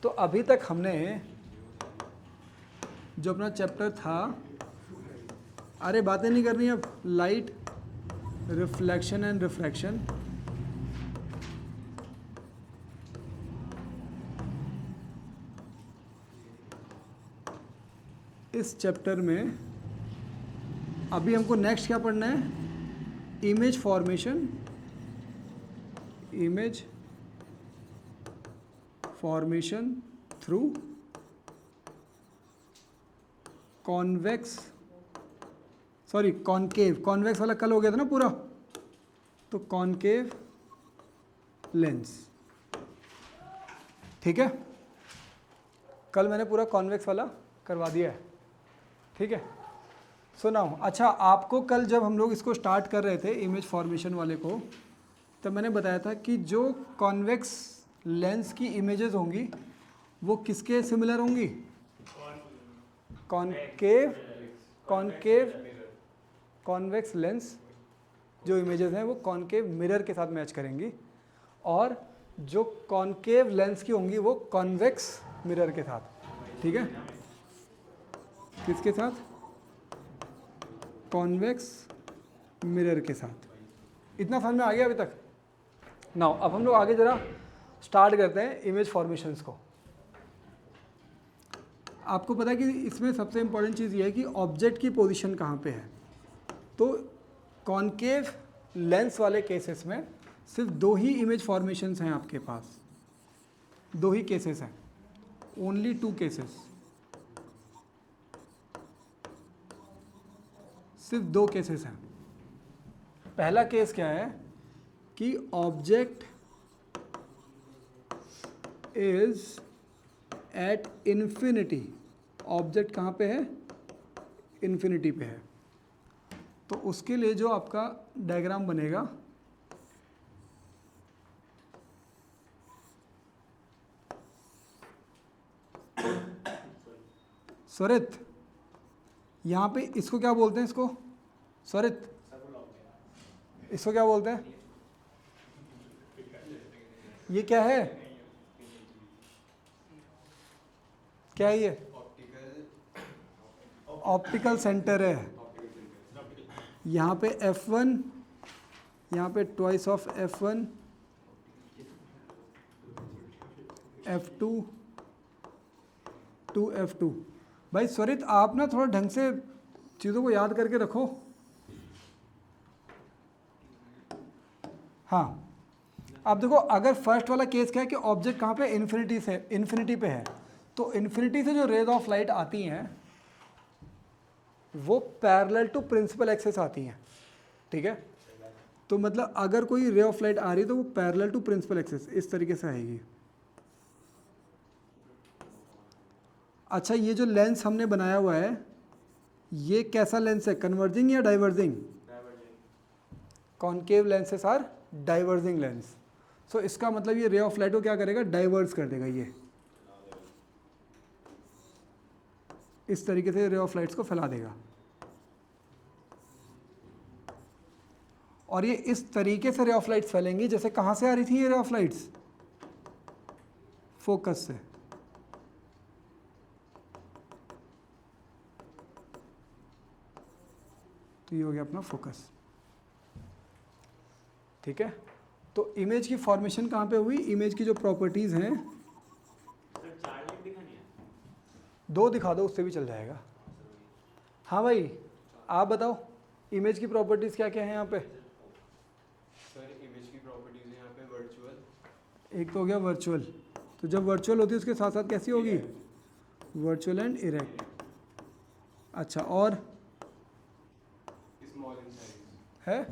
तो अभी तक हमने जो अपना चैप्टर था, अरे बातें नहीं करनी अब, लाइट, रिफ्लेक्शन एंड रिफ्रैक्शन, इस चैप्टर में अभी हमको नेक्स्ट क्या पढ़ना है, image formation, image formation through convex, sorry concave, convex वाला कल हो गया था ना पूरा, तो कॉनकेव लेंस, ठीक है, कल मैंने पूरा कॉन्वेक्स वाला करवा दिया है, ठीक है। सुनाओ, अच्छा आपको कल जब हम लोग इसको स्टार्ट कर रहे थे इमेज फॉर्मेशन वाले को, तब मैंने बताया था कि जो कॉन्वेक्स लेंस की इमेजेस होंगी वो किसके सिमिलर होंगी, कॉनकेव, कॉनकेव कॉन्वेक्स लेंस जो इमेजेस हैं वो कॉनकेव मिरर के साथ मैच करेंगी, और जो कॉनकेव लेंस की होंगी वो कॉन्वेक्स मिरर के साथ, ठीक है। किसके साथ, कॉन्वेक्स मिरर के साथ। इतना समझ में आ गया अभी तक? नाउ अब हम लोग आगे जरा स्टार्ट करते हैं इमेज फॉर्मेशंस को। आपको पता है कि इसमें सबसे इंपॉर्टेंट चीज़ ये है कि ऑब्जेक्ट की पोजीशन कहाँ पे है। तो कॉनकेव लेंस वाले केसेस में सिर्फ दो ही इमेज फॉर्मेशंस हैं आपके पास, दो ही केसेस हैं, ओनली टू केसेस, सिर्फ दो केसेस हैं। पहला केस क्या है कि object is at infinity, object कहाँ पे है, इन्फिनिटी पे है। तो उसके लिए जो आपका डायग्राम बनेगा स्वरित, यहाँ पे इसको क्या बोलते हैं, इसको स्वरित, इसको क्या बोलते हैं, ये क्या है, क्या है ये, ऑप्टिकल सेंटर है। यहाँ पे F1, यहाँ पे twice of F1, F2, 2F2। भाई स्वरित आप ना थोड़ा ढंग से चीज़ों को याद करके रखो। हाँ, अब देखो अगर फर्स्ट वाला केस क्या है कि ऑब्जेक्ट कहाँ पे, इन्फिनिटी से, इन्फिनिटी पे है, तो इन्फिनिटी से जो रेज ऑफ लाइट आती हैं वो पैरेलल टू प्रिंसिपल एक्सिस आती हैं, ठीक है। तो मतलब अगर कोई रे ऑफ लाइट आ रही है तो वो पैरेलल टू प्रिंसिपल एक्सिस इस तरीके से आएगी। अच्छा ये जो लेंस हमने बनाया हुआ है ये कैसा लेंस है, कन्वर्जिंग या diverging, concave lenses are diverging lens. So इसका मतलब ये रे ऑफ लाइट को क्या करेगा, डाइवर्स कर देगा, ये इस तरीके से रे ऑफ लाइट्स को फैला देगा। और ये इस तरीके से रे ऑफ लाइट्स फैलेंगी जैसे कहाँ से आ रही थी ये रे ऑफ लाइट्स, फोकस से। तो ये हो गया अपना फोकस, ठीक है। तो इमेज की फॉर्मेशन कहाँ पे हुई, इमेज की जो प्रॉपर्टीज़ हैं, दो दिखा दो उससे भी चल जाएगा। हाँ भाई आप बताओ इमेज की प्रॉपर्टीज़ क्या क्या है यहाँ पे। सर इमेज की प्रॉपर्टीज है यहाँ पे वर्चुअल, एक तो हो गया वर्चुअल, तो जब वर्चुअल होती है उसके साथ साथ कैसी होगी, वर्चुअल एंड इरेक्ट। अच्छा और स्मॉल इन साइज है,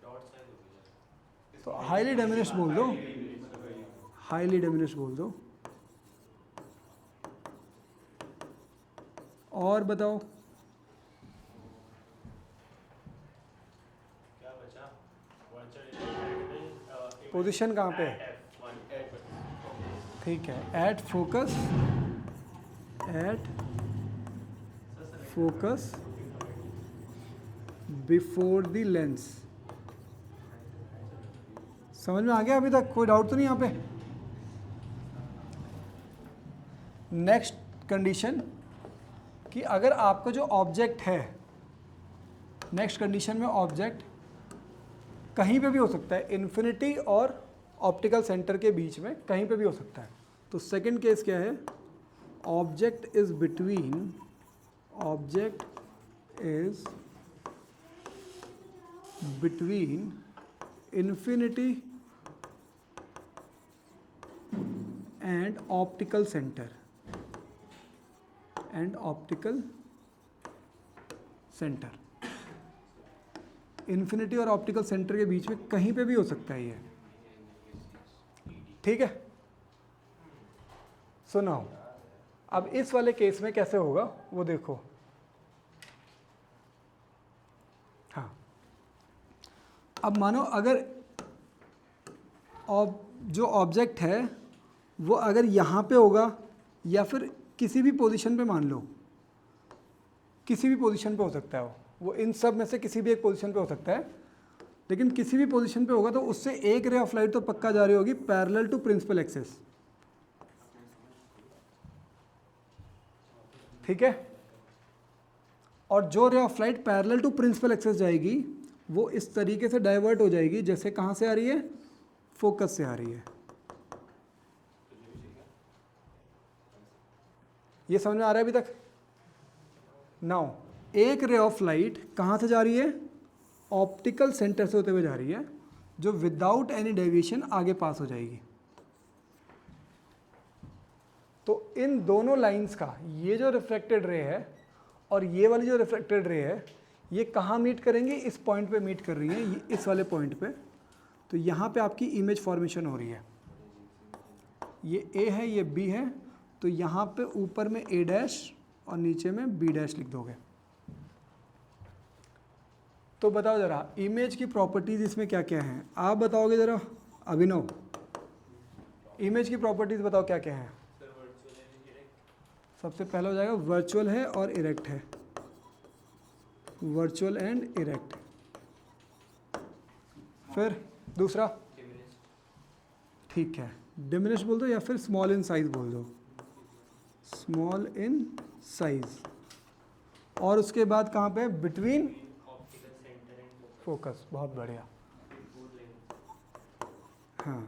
डॉट साइज होती है, तो हाईली डिमिनिश्ड बोल दो, हाईली डिमिनिश्ड बोल दो। और बताओ क्या बचा, पोजीशन कहाँ पे है, ठीक है, at focus, at focus before the lens. समझ में आ गया अभी तक, कोई डाउट तो नहीं यहाँ पे। नेक्स्ट कंडीशन कि अगर आपका जो ऑब्जेक्ट है, नेक्स्ट कंडीशन में ऑब्जेक्ट कहीं पे भी हो सकता है, इन्फिनिटी और ऑप्टिकल सेंटर के बीच में कहीं पे भी हो सकता है। तो सेकंड केस क्या है, object is between infinity and optical centre infinity और ऑप्टिकल सेंटर के बीच में कहीं पे भी हो सकता है ये, ठीक है। सो नाउ अब इस वाले केस में कैसे होगा वो देखो। हाँ, अब मानो अगर जो ऑब्जेक्ट है वो अगर यहाँ पे होगा या फिर किसी भी पोजीशन पे, मान लो किसी भी पोजीशन पे हो सकता है वो इन सब में से किसी भी एक पोजीशन पे हो सकता है, लेकिन किसी भी पोजीशन पे होगा तो उससे एक रे ऑफ लाइट तो पक्का जा रही होगी पैरेलल टू प्रिंसिपल एक्सिस, ठीक है। और जो ray of light parallel to principal axis जाएगी वो इस तरीके से डाइवर्ट हो जाएगी जैसे कहाँ से आ रही है, फोकस से आ रही है। ये समझ में आ रहा है अभी तक? नाउ एक रे ऑफ लाइट कहाँ से जा रही है, ऑप्टिकल सेंटर से होते हुए जा रही है, जो विदाउट एनी डेविएशन आगे पास हो जाएगी। तो इन दोनों लाइंस का ये जो रिफ्लेक्टेड रे है और ये वाली जो रिफ्लेक्टेड रे है, ये कहाँ मीट करेंगे, इस पॉइंट पे मीट कर रही है, ये इस वाले पॉइंट पे। तो यहाँ पे आपकी इमेज फॉर्मेशन हो रही है, ये ए है, ये बी है, तो यहाँ पे ऊपर में ए डैश और नीचे में बी डैश लिख दोगे। तो बताओ ज़रा इमेज की प्रॉपर्टीज़ इसमें क्या क्या हैं, आप बताओगे ज़रा अभिनव, इमेज की प्रॉपर्टीज़ बताओ क्या क्या हैं। सबसे पहला हो जाएगा वर्चुअल है और इरेक्ट है, वर्चुअल एंड इरेक्ट। फिर दूसरा, ठीक है, डिमिनिश बोल दो या फिर स्मॉल इन साइज बोल दो, स्मॉल इन साइज। और उसके बाद कहाँ पे, बिटवीन फोकस, बहुत बढ़िया, हाँ,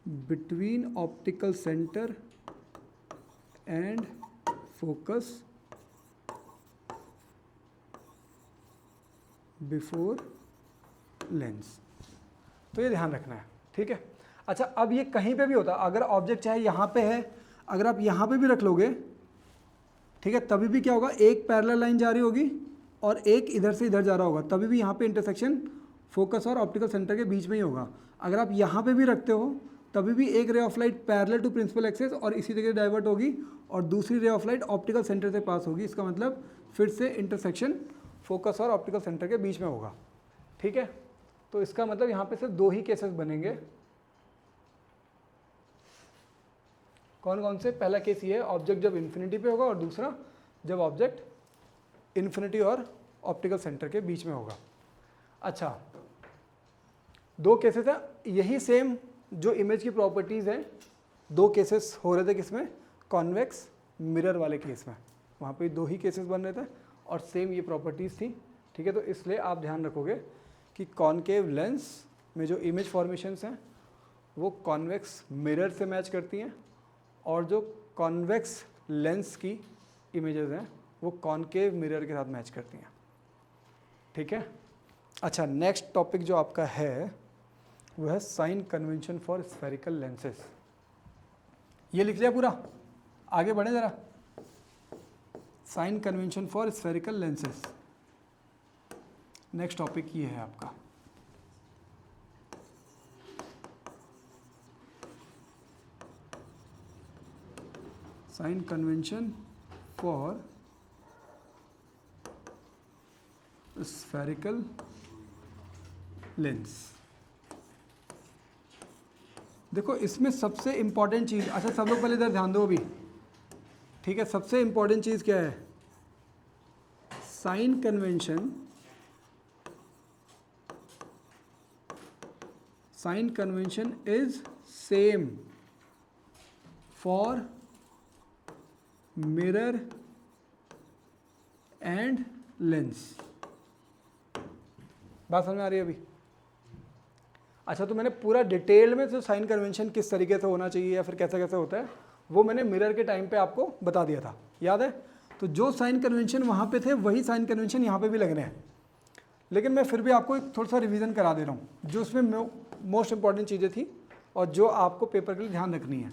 between optical centre and focus before lens. तो ये ध्यान रखना है, ठीक है। अच्छा, अब ये कहीं पे भी होता, अगर ऑब्जेक्ट चाहे यहाँ पे है, अगर आप यहाँ पे भी रख लोगे, ठीक है, तभी भी क्या होगा, एक पैरेलल लाइन जा रही होगी और एक इधर से इधर जा रहा होगा, तभी भी यहाँ पे इंटरसेक्शन फोकस और ऑप्टिकल सेंटर के बीच में ही होगा। अगर आप यहाँ पे भी रखते हो तभी भी एक ray of light parallel to principal axis और इसी तरीके से डाइवर्ट होगी और दूसरी रे ऑफ लाइट ऑप्टिकल सेंटर से पास होगी। इसका मतलब फिर से इंटरसेक्शन फोकस और ऑप्टिकल सेंटर के बीच में होगा, ठीक है। तो इसका मतलब यहाँ पे सिर्फ दो ही केसेस बनेंगे। कौन कौन से? पहला केस ये है, ऑब्जेक्ट जब इन्फिनिटी पे होगा, और दूसरा जब ऑब्जेक्ट इन्फिनिटी और ऑप्टिकल सेंटर के बीच में होगा। अच्छा, दो केसेस हैं, यही सेम जो इमेज की प्रॉपर्टीज़ हैं, दो केसेस हो रहे थे किसमें, कॉन्वेक्स मिरर वाले केस में, वहाँ पे दो ही केसेस बन रहे थे और सेम ये प्रॉपर्टीज़ थी, ठीक है। तो इसलिए आप ध्यान रखोगे कि कॉनकेव लेंस में जो इमेज फॉर्मेशंस हैं वो कॉन्वेक्स मिरर से मैच करती हैं और जो कॉन्वेक्स लेंस की इमेजेस हैं वो कॉनकेव मिरर के साथ मैच करती हैं, ठीक है। अच्छा, नेक्स्ट टॉपिक जो आपका है वो है sign convention for spherical lenses. ये लिख लिया पूरा, आगे बढ़े ज़रा। Sign convention for spherical lenses, next topic ये है आपका। Sign convention for spherical lens. देखो इसमें सबसे इंपॉर्टेंट चीज़, अच्छा सब लोग पहले इधर ध्यान दो अभी, ठीक है। सबसे इंपॉर्टेंट चीज़ क्या है, sign convention, sign convention is same for mirror and lens. बात समझ में आ रही है अभी? अच्छा, तो मैंने पूरा डिटेल में जो साइन कन्वेंशन किस तरीके से होना चाहिए या फिर कैसे कैसे होता है वो मैंने मिरर के टाइम पे आपको बता दिया था, याद है? तो जो साइन कन्वेंशन वहाँ पे थे वही साइन कन्वेंशन यहाँ पे भी लगने हैं, लेकिन मैं फिर भी आपको एक थोड़ा सा रिवीजन करा दे रहा हूँ जो उसमें मोस्ट इंपॉर्टेंट चीज़ें थी और जो आपको पेपर के लिए ध्यान रखनी है।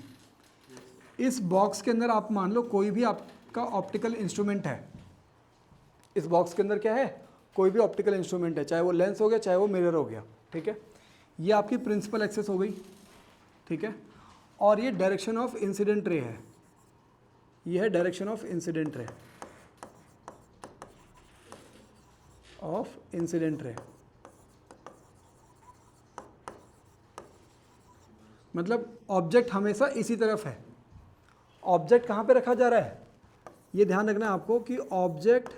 इस बॉक्स के अंदर आप मान लो कोई भी आपका ऑप्टिकल इंस्ट्रूमेंट है, इस बॉक्स के अंदर क्या है, कोई भी ऑप्टिकल इंस्ट्रूमेंट है, चाहे वो लेंस हो गया चाहे वो मिरर हो गया, ठीक है? ये आपकी प्रिंसिपल एक्सेस हो गई, ठीक है? और ये डायरेक्शन ऑफ इंसिडेंट रे है, ये है direction of incident ray, of incident ray. मतलब ऑब्जेक्ट हमेशा इसी तरफ है। ऑब्जेक्ट कहाँ पे रखा जा रहा है, ये ध्यान रखना है आपको कि object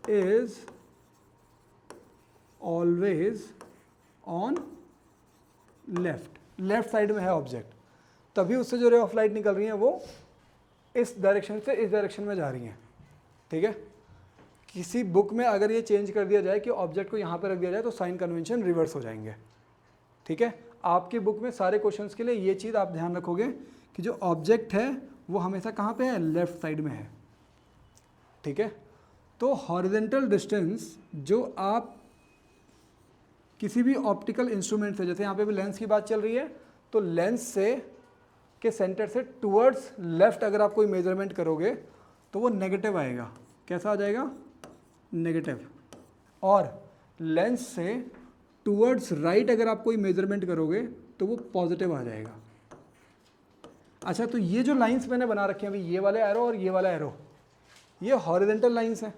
is always on left side में है ऑब्जेक्ट, तभी उससे जो रे ऑफ लाइट निकल रही है वो इस डायरेक्शन से इस डायरेक्शन में जा रही हैं, ठीक है? किसी बुक में अगर ये चेंज कर दिया जाए कि ऑब्जेक्ट को यहाँ पे रख दिया जाए तो साइन कन्वेंशन रिवर्स हो जाएंगे, ठीक है? आपकी बुक में सारे क्वेश्चंस के लिए ये चीज़ आप ध्यान रखोगे कि जो ऑब्जेक्ट है वो हमेशा कहाँ पे है, लेफ्ट साइड में है, ठीक है? तो हॉरिजेंटल डिस्टेंस जो आप किसी भी ऑप्टिकल इंस्ट्रूमेंट से, जैसे यहाँ पे भी लेंस की बात चल रही है, तो लेंस से के सेंटर से टुवर्ड्स लेफ्ट अगर आप कोई मेजरमेंट करोगे तो वो नेगेटिव आएगा। कैसा आ जाएगा, नेगेटिव। और लेंस से टुवर्ड्स राइट अगर आप कोई मेजरमेंट करोगे तो वो पॉजिटिव आ जाएगा। अच्छा, तो ये जो लाइंस मैंने बना रखे हैं अभी, ये वाले एरो और ये वाला एरो, ये हॉरिजेंटल लाइंस हैं,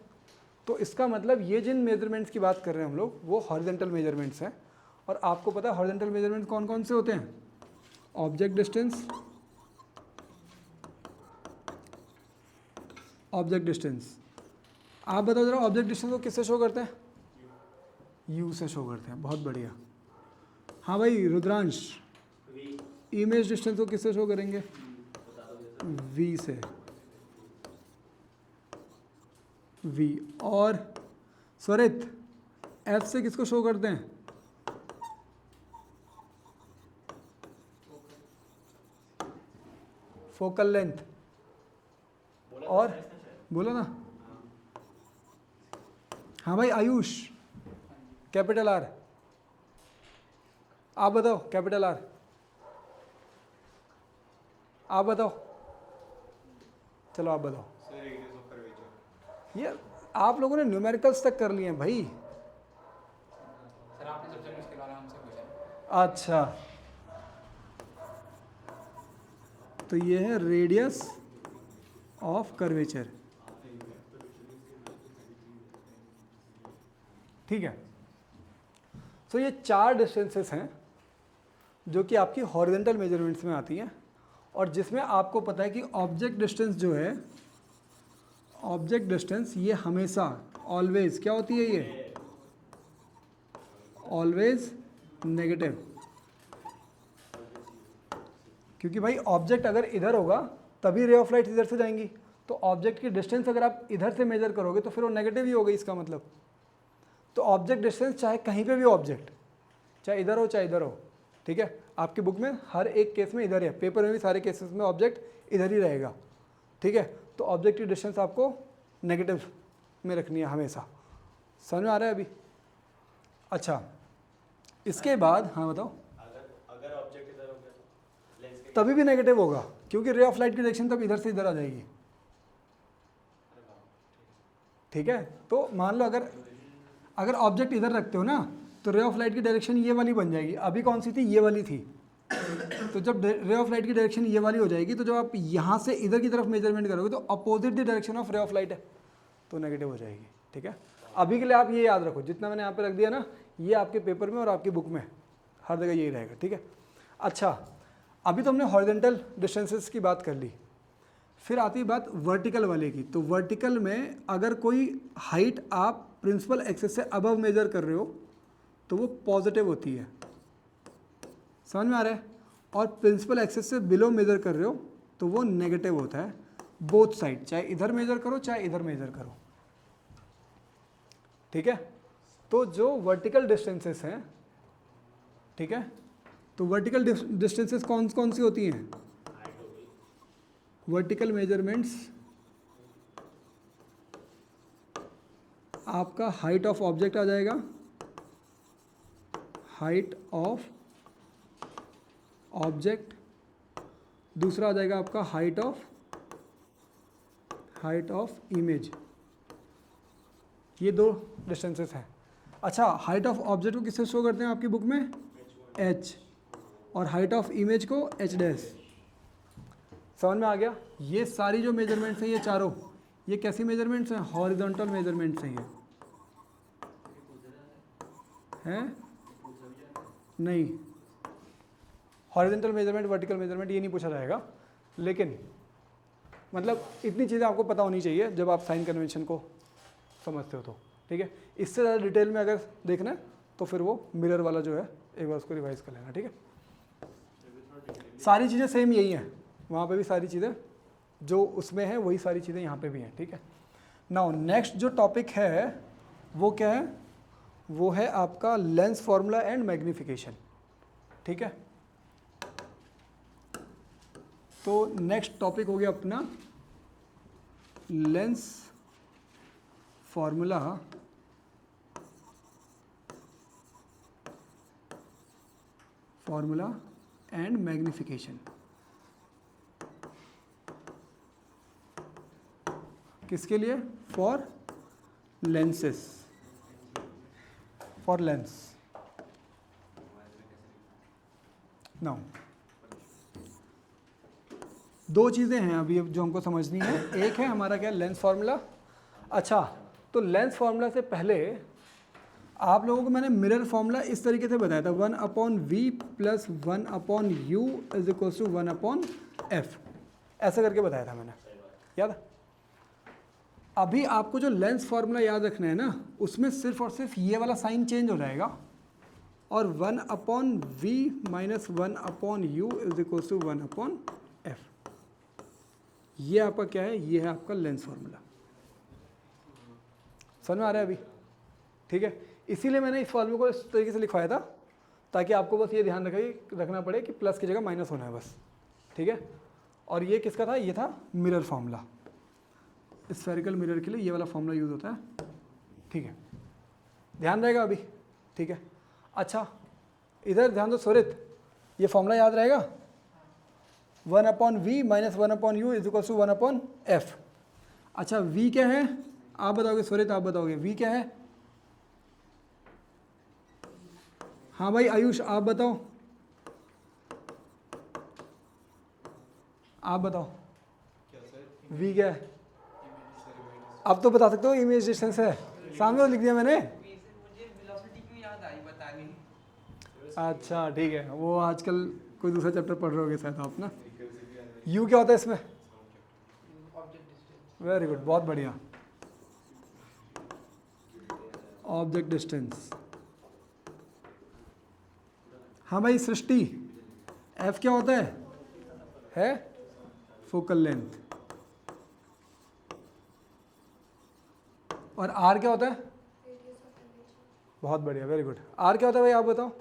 तो इसका मतलब ये जिन मेजरमेंट्स की बात कर रहे हैं हम लोग वो हॉरिजेंटल मेजरमेंट्स हैं। और आपको पता है हॉरिजेंटल मेजरमेंट कौन कौन से होते हैं, ऑब्जेक्ट डिस्टेंस, ऑब्जेक्ट डिस्टेंस। आप बताओ जरा, ऑब्जेक्ट डिस्टेंस को किससे शो करते हैं, यू से शो करते हैं, बहुत बढ़िया। हाँ भाई रुद्रांश, इमेज डिस्टेंस को किससे शो करेंगे, वी से, वी। और स्वरित, एफ से किसको शो करते हैं, फोकल लेंथ। और बोलो ना, हाँ भाई आयुष, कैपिटल आर। आप बताओ, कैपिटल आर आप बताओ, चलो आप बताओ। Sir radius of curvature. ये आप लोगों ने न्यूमेरिकल्स तक कर लिए हैं भाई। सर आपने सबसे मुश्किल वाला हमसे पूछा। अच्छा, तो ये है रेडियस ऑफ कर्वेचर, ठीक है? तो ये 4 डिस्टेंसेस हैं जो कि आपकी हॉरिजेंटल मेजरमेंट्स में आती हैं, और जिसमें आपको पता है कि ऑब्जेक्ट डिस्टेंस जो है, ऑब्जेक्ट डिस्टेंस ये हमेशा ऑलवेज क्या होती है, ये ऑलवेज नेगेटिव। क्योंकि भाई ऑब्जेक्ट अगर इधर होगा तभी रे ऑफ लाइट इधर से जाएंगी, तो ऑब्जेक्ट की डिस्टेंस अगर आप इधर से मेजर करोगे तो फिर वो नेगेटिव ही होगी, इसका मतलब। तो ऑब्जेक्ट डिस्टेंस चाहे कहीं पे भी ऑब्जेक्ट, चाहे इधर हो चाहे इधर हो, ठीक है? आपकी बुक में हर एक केस में इधर है, पेपर में भी सारे केसेस में ऑब्जेक्ट इधर ही रहेगा, ठीक है? तो ऑब्जेक्ट की डिस्टेंस आपको नेगेटिव में रखनी है हमेशा। समझ में आ रहा है अभी? अच्छा, इसके बाद हाँ बताओ। अगर ऑब्जेक्ट इधर हो गया तो लेंस के तभी भी नेगेटिव होगा, क्योंकि रे ऑफ लाइट की डायरेक्शन तब इधर से इधर आ जाएगी, ठीक है? तो मान लो अगर ऑब्जेक्ट इधर रखते हो ना तो रे ऑफ लाइट की डायरेक्शन ये वाली बन जाएगी। अभी कौन सी थी, ये वाली थी। तो जब रे ऑफ लाइट की डायरेक्शन ये वाली हो जाएगी तो जब आप यहाँ से इधर की तरफ मेजरमेंट करोगे तो अपोजिट द डायरेक्शन ऑफ रे ऑफ लाइट है, तो नेगेटिव हो जाएगी, ठीक है? अभी के लिए आप ये याद रखो, जितना मैंने यहाँ पे रख दिया ना, ये आपके पेपर में और आपकी बुक में हर जगह यही रहेगा, ठीक है? अच्छा, अभी तो हमने हॉरिजेंटल डिस्टेंसेस की बात कर ली, फिर आती है बात वर्टिकल वाले की। तो वर्टिकल में अगर कोई हाइट आप प्रिंसिपल एक्सेस से अबव मेजर कर रहे हो तो वो पॉजिटिव होती है, समझ में आ रहा है? और प्रिंसिपल एक्सेस से बिलो मेजर कर रहे हो तो वो नेगेटिव होता है। बोथ साइड, चाहे इधर मेजर करो चाहे इधर मेजर करो, ठीक है। तो जो वर्टिकल डिस्टेंसेस हैं, ठीक है, तो वर्टिकल डिस्टेंसेस कौन कौन सी होती हैं? वर्टिकल मेजरमेंट्स आपका हाइट ऑफ ऑब्जेक्ट आ जाएगा, हाइट ऑफ ऑब्जेक्ट, दूसरा आ जाएगा आपका हाइट ऑफ इमेज। ये दो डिस्टेंसेस हैं। अच्छा, हाइट ऑफ ऑब्जेक्ट को किससे शो करते हैं आपकी बुक में? h, और हाइट ऑफ इमेज को h डैश। समझ में आ गया? ये सारी जो मेजरमेंट्स हैं ये चारों, ये कैसी मेजरमेंट्स हैं? हॉरिजॉन्टल मेजरमेंट्स हैं ये, हैं? नहीं, हॉरिजॉन्टल मेजरमेंट, वर्टिकल मेजरमेंट ये नहीं पूछा जाएगा, लेकिन मतलब इतनी चीज़ें आपको पता होनी चाहिए जब आप साइन कन्वेंशन को समझते हो तो, ठीक है। इससे ज़्यादा डिटेल में अगर देखना है तो फिर वो मिरर वाला जो है एक बार उसको रिवाइज कर लेना, ठीक है। सारी चीज़ें सेम यही हैं, वहाँ पे भी सारी चीज़ें जो उसमें हैं वही सारी चीज़ें यहाँ पे भी हैं, ठीक है। नाउ नेक्स्ट जो टॉपिक है वो क्या है? वो है आपका लेंस फॉर्मूला एंड मैग्नीफिकेशन, ठीक है। तो नेक्स्ट टॉपिक हो गया अपना लेंस फॉर्मूला एंड मैग्नीफिकेशन। किसके लिए? For lenses, for Lenz. Now दो चीज़ें हैं अभी जो हमको समझनी है। एक है हमारा क्या? Lens formula. अच्छा, तो लेंस फार्मूला से पहले आप लोगों को मैंने मिरर फार्मूला इस तरीके से बताया था, 1/v plus 1/u is equal to 1/f, ऐसा करके बताया था मैंने, याद है? अभी आपको जो लेंस फार्मूला याद रखना है ना, उसमें सिर्फ और सिर्फ ये वाला साइन चेंज हो जाएगा और 1/v minus 1/u is equal to 1/f। ये आपका क्या है? ये है आपका लेंस फार्मूला। समझ में आ रहा है अभी? ठीक है, इसीलिए मैंने इस फॉर्मूले को इस तरीके से लिखवाया था ताकि आपको बस ये ध्यान रखना पड़े कि प्लस की जगह माइनस होना है बस, ठीक है। और ये किसका था? ये था मिरर फार्मूला। स्फेरिकल मिरर के लिए ये वाला फार्मूला यूज़ होता है, ठीक है। ध्यान रहेगा अभी? ठीक है। अच्छा, इधर ध्यान दो सुरित, ये फार्मूला याद रहेगा? 1/v minus 1/u is equal to 1/f। अच्छा, v क्या है आप बताओगे? सुरित आप बताओगे v क्या है? हाँ भाई आयुष आप बताओ, आप बताओ v क्या है? अब तो बता सकते हो, इमेज डिस्टेंस है, सामने तो लिख दिया मैंने। मुझे वेलोसिटी क्यों याद आई बता नहीं। अच्छा ठीक है, वो आजकल कोई दूसरा चैप्टर पढ़ रहे होगे शायद आप ना। यू क्या होता है इसमें? वेरी गुड, बहुत बढ़िया, ऑब्जेक्ट डिस्टेंस। हाँ भाई सृष्टि, एफ क्या होता है फोकल लेंथ, और आर क्या होता है? बहुत बढ़िया, वेरी गुड। आर क्या होता है भाई आप बताओ?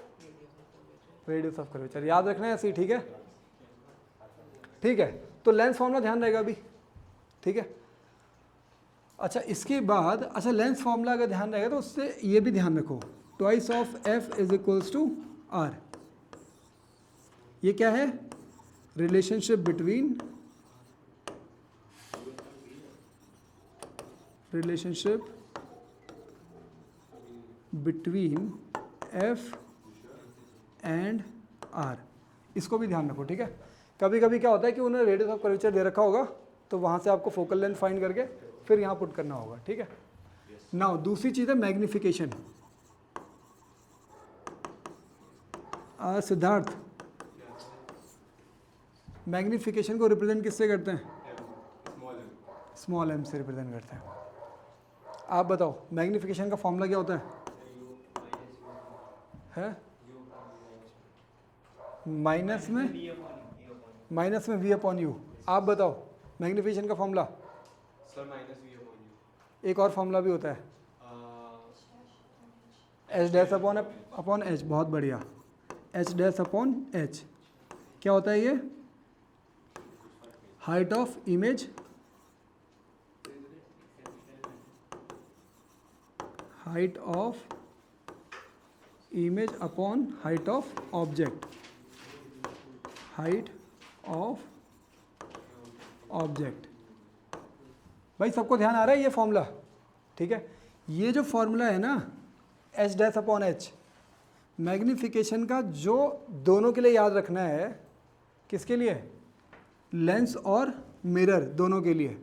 Radius of curvature. याद रखना है ऐसे ही, ठीक है? ठीक है, तो लेंस फॉर्मूला ध्यान रहेगा अभी, ठीक है। अच्छा इसके बाद, अच्छा लेंस फॉर्मूला अगर ध्यान रहेगा तो उससे ये भी ध्यान रखो, twice of f is equals to r. ये क्या है? Relationship between f and r. इसको भी ध्यान रखो, ठीक है। कभी कभी क्या होता है कि उन्होंने रेडियस ऑफ कर्वेचर दे रखा होगा तो वहाँ से आपको फोकल लेंथ फाइंड करके फिर यहाँ पुट करना होगा, ठीक है। नाउ दूसरी चीज़ है मैग्निफिकेशन। सिद्धार्थ, मैग्निफिकेशन को रिप्रेजेंट किससे करते हैं? स्मॉल एम से रिप्रेजेंट करते हैं। आप बताओ मैग्निफिकेशन का फॉर्मूला क्या होता है? माइनस में v/u। आप बताओ मैग्नीफिकेशन का formula sir minus v upon u. एक और फॉर्मूला भी होता है एच डैश अपॉन एच, बहुत बढ़िया, एच डैश अपॉन एच क्या होता है ये, height of image upon height of object, height of object. भाई सबको ध्यान आ रहा है ये फॉर्मूला, ठीक है। ये जो फॉर्मूला है ना H dash upon H, magnification का, जो दोनों के लिए याद रखना है, किसके लिए, लेंस और मिरर दोनों के लिए,